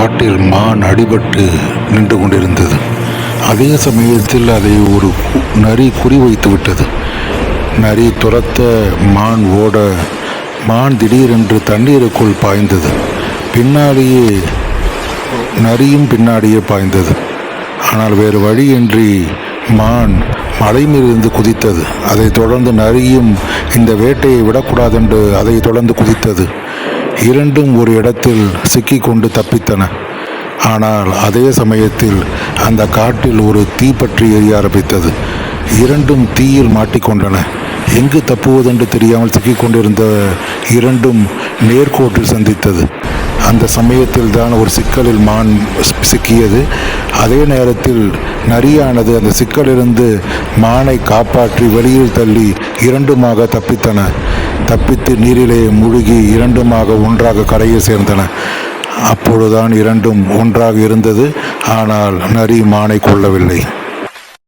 காட்டில் மான் அடிபட்டு நின்று கொண்டிருந்தது. அதே சமயத்தில் அதை ஒரு நரி குறிவைத்து விட்டது. நரி துரத்த மான் ஓட, மான் திடீரென்று தண்ணீருக்குள் பாய்ந்தது. நரியும் பின்னாடியே பாய்ந்தது. ஆனால் வேறு வழியின்றி மான் மலை மீதிருந்து குதித்தது. அதைத் தொடர்ந்து நரியும் இந்த வேட்டையை விடக்கூடாதென்று அதை தொடர்ந்து குதித்தது. இரண்டும் ஒரு இடத்தில் சிக்கிக்கொண்டு தப்பித்தன. ஆனால் அதே சமயத்தில் அந்த காட்டில் ஒரு தீப்பற்றி எரிய ஆரம்பித்தது. இரண்டும் தீயில் மாட்டிக்கொண்டன. எங்கு தப்புவதென்று தெரியாமல் சிக்கிக்கொண்டிருந்த இரண்டும் நேர்கோட்டில் சந்தித்தது. அந்த சமயத்தில் தான் ஒரு சிக்கலில் மான் சிக்கியது. அதே நேரத்தில் நரியானது அந்த சிக்கலிலிருந்து மானை காப்பாற்றி வெளியில் தள்ளி இரண்டுமாக தப்பித்து நீரிலே முழுகி இரண்டுமாக ஒன்றாக கரையை சேர்ந்தன. அப்பொழுதுதான் இரண்டும் ஒன்றாக இருந்தது. ஆனால் நரி மானை கொள்ளவில்லை.